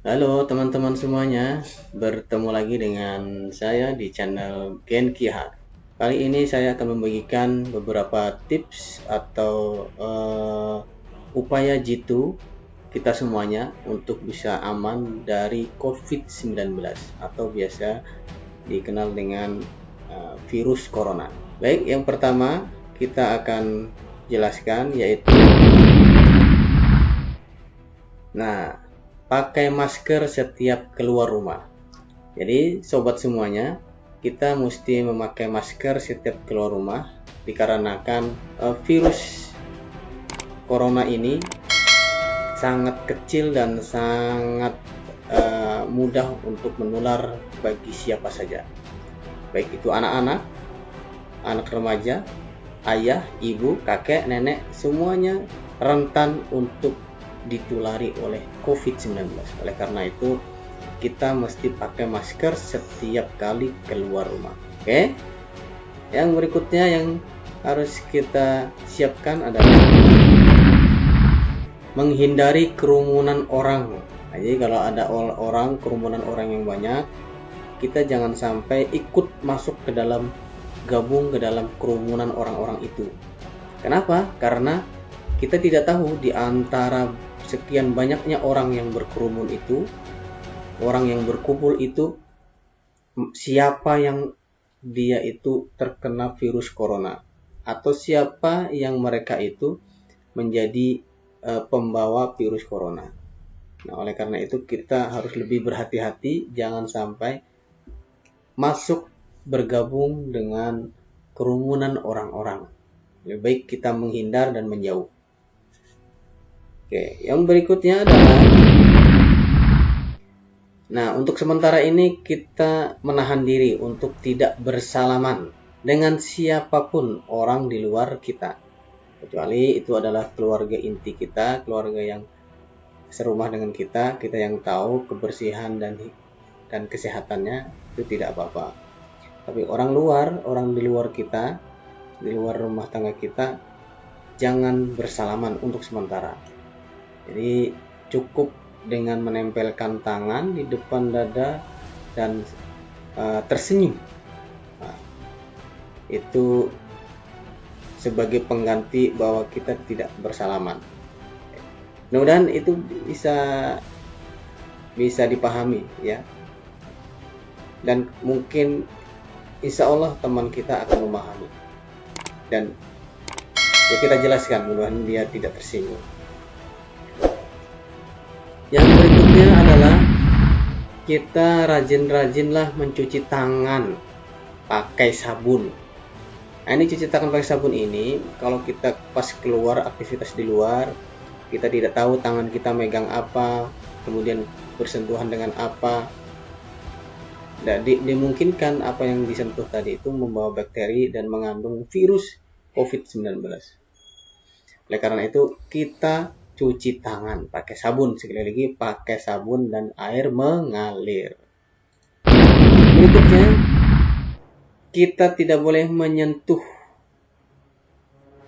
Halo teman-teman semuanya, bertemu lagi dengan saya di channel Genkiha. Kali ini saya akan membagikan beberapa tips atau upaya jitu kita semuanya untuk bisa aman dari COVID-19 atau biasa dikenal dengan virus corona. Baik, yang pertama kita akan jelaskan yaitu pakai masker setiap keluar rumah. Jadi sobat semuanya, kita mesti memakai masker setiap keluar rumah dikarenakan virus corona ini sangat kecil dan sangat mudah untuk menular bagi siapa saja. Baik itu anak-anak, anak remaja, ayah, ibu, kakek, nenek, semuanya rentan untuk ditulari oleh COVID-19. Oleh karena itu, kita mesti pakai masker setiap kali keluar rumah. Oke. Yang berikutnya yang harus kita siapkan adalah menghindari kerumunan orang. Nah, jadi kalau ada kerumunan orang yang banyak, kita jangan sampai ikut masuk ke dalam gabung ke dalam kerumunan orang-orang itu. Kenapa? Karena kita tidak tahu di antara sekian banyaknya orang yang berkerumun itu, orang yang berkumpul itu, siapa yang dia itu terkena virus corona atau siapa yang mereka itu menjadi pembawa virus corona. Nah, oleh karena itu kita harus lebih berhati-hati, jangan sampai masuk bergabung dengan kerumunan orang-orang. Lebih baik kita menghindar dan menjauh. Oke, yang berikutnya adalah untuk sementara ini kita menahan diri untuk tidak bersalaman dengan siapapun orang di luar kita. Kecuali itu adalah keluarga inti kita, keluarga yang serumah dengan kita yang tahu kebersihan dan kesehatannya, itu tidak apa-apa. Tapi orang di luar kita, di luar rumah tangga kita, jangan bersalaman untuk sementara. Jadi cukup dengan menempelkan tangan di depan dada dan tersenyum. Nah, itu sebagai pengganti bahwa kita tidak bersalaman. Mudah-mudahan itu bisa dipahami ya. Dan mungkin insya Allah teman kita akan memahami. Dan ya kita jelaskan, mudah-mudahan dia tidak tersinggung. Yang berikutnya adalah kita rajin-rajinlah mencuci tangan pakai sabun. Nah, ini cuci tangan pakai sabun ini, kalau kita pas keluar aktivitas di luar, kita tidak tahu tangan kita megang apa, kemudian bersentuhan dengan apa. Dan dimungkinkan apa yang disentuh tadi itu membawa bakteri dan mengandung virus COVID-19. Oleh karena itu, kita cuci tangan pakai sabun, sekali lagi pakai sabun dan air mengalir. Berikutnya, kita tidak boleh menyentuh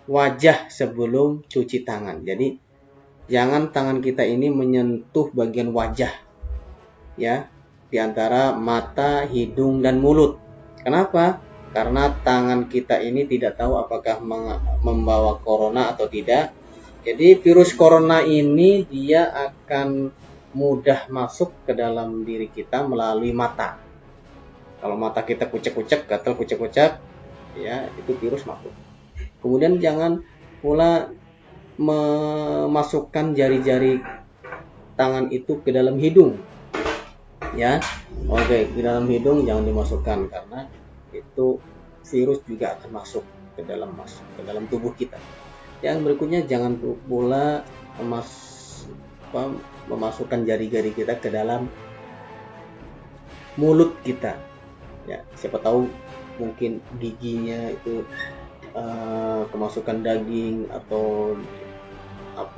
wajah sebelum cuci tangan. Jadi jangan tangan kita ini menyentuh bagian wajah ya, di antara mata, hidung dan mulut. Kenapa? Karena tangan kita ini tidak tahu apakah membawa corona atau tidak. Jadi virus corona ini dia akan mudah masuk ke dalam diri kita melalui mata. Kalau mata kita kucek-kucek, gatal kucek-kucek, ya itu virus masuk. Kemudian jangan pula memasukkan jari-jari tangan itu ke dalam hidung. Ya, oke, ke dalam hidung jangan dimasukkan karena itu virus juga akan masuk ke dalam tubuh kita. Yang berikutnya jangan pula memasukkan jari-jari kita ke dalam mulut kita. Ya, siapa tahu mungkin giginya itu kemasukan daging atau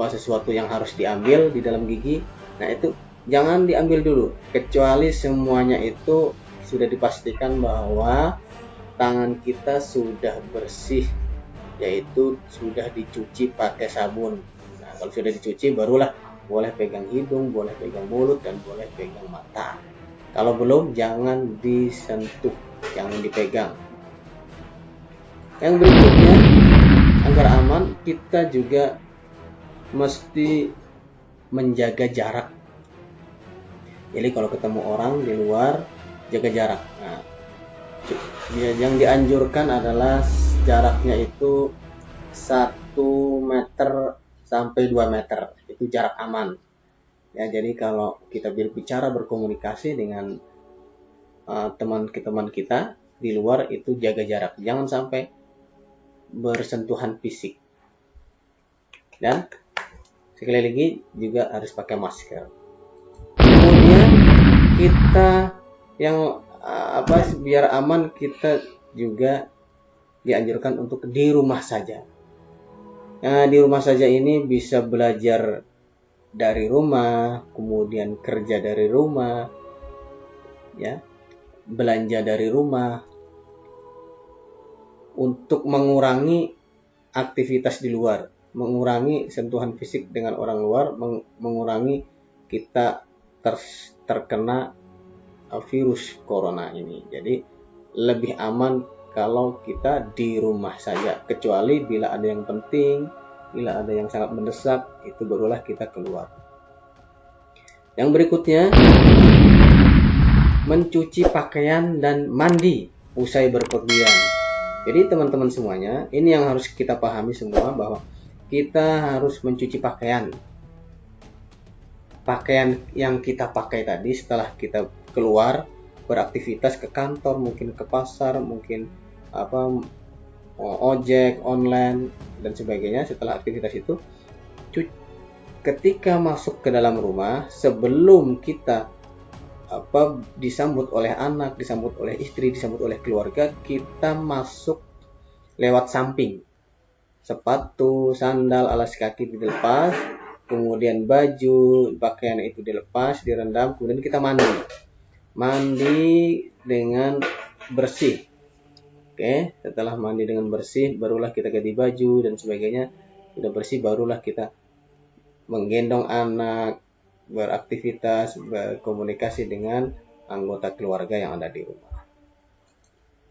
sesuatu yang harus diambil di dalam gigi. Nah, itu jangan diambil dulu, kecuali semuanya itu sudah dipastikan bahwa tangan kita sudah bersih, yaitu sudah dicuci pakai sabun. Nah, kalau sudah dicuci barulah boleh pegang hidung, boleh pegang mulut, dan boleh pegang mata. Kalau belum, jangan disentuh, jangan dipegang. Yang berikutnya, agar aman, kita juga mesti menjaga jarak. Jadi kalau ketemu orang di luar, jaga jarak. Nah, yang dianjurkan adalah jaraknya itu 1 meter sampai 2 meter. Itu jarak aman. Ya, jadi kalau kita berbicara, berkomunikasi dengan teman kita di luar, itu jaga jarak. Jangan sampai bersentuhan fisik. Dan sekali lagi juga harus pakai masker. Kemudian kita yang biar aman, kita juga dianjurkan untuk di rumah saja. Nah, di rumah saja ini bisa belajar dari rumah, kemudian kerja dari rumah, ya, belanja dari rumah, untuk mengurangi aktivitas di luar, mengurangi sentuhan fisik dengan orang luar, mengurangi kita terkena virus corona ini. Jadi lebih aman kalau kita di rumah saja, kecuali bila ada yang penting, bila ada yang sangat mendesak, itu barulah kita keluar. Yang berikutnya, mencuci pakaian dan mandi usai berpergian. Jadi teman-teman semuanya, ini yang harus kita pahami semua, bahwa kita harus mencuci pakaian yang kita pakai tadi setelah kita keluar beraktivitas ke kantor, mungkin ke pasar, mungkin ojek online dan sebagainya. Setelah aktivitas itu, ketika masuk ke dalam rumah, sebelum kita disambut oleh anak, disambut oleh istri, disambut oleh keluarga, kita masuk lewat samping. Sepatu, sandal, alas kaki dilepas, kemudian baju, pakaian itu dilepas, direndam, kemudian kita mandi dengan bersih. Oke, setelah mandi dengan bersih, barulah kita ganti baju dan sebagainya. Sudah bersih, barulah kita menggendong anak, beraktivitas, berkomunikasi dengan anggota keluarga yang ada di rumah.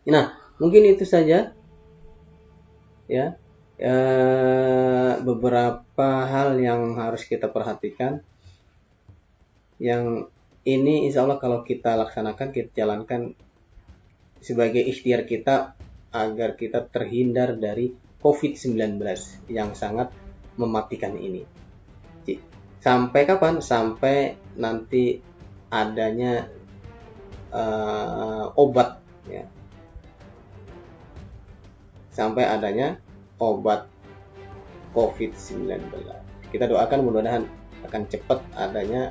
Nah, mungkin itu saja ya, beberapa hal yang harus kita perhatikan. Yang ini insya Allah kalau kita laksanakan, kita jalankan sebagai ikhtiar kita agar kita terhindar dari COVID-19 yang sangat mematikan ini. Sampai kapan? Sampai nanti adanya obat, ya. Sampai adanya obat COVID-19. Kita doakan mudah-mudahan akan cepat adanya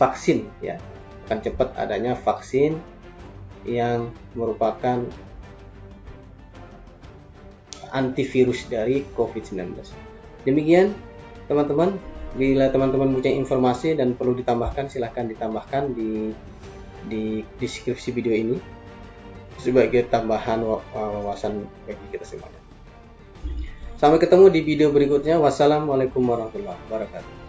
vaksin, ya. Akan cepat adanya vaksin yang merupakan antivirus dari COVID-19. Demikian teman-teman, bila teman-teman punya informasi dan perlu ditambahkan, silahkan ditambahkan di deskripsi video ini sebagai tambahan wawasan bagi kita semuanya. Sampai ketemu di video berikutnya. Wassalamualaikum warahmatullahi wabarakatuh.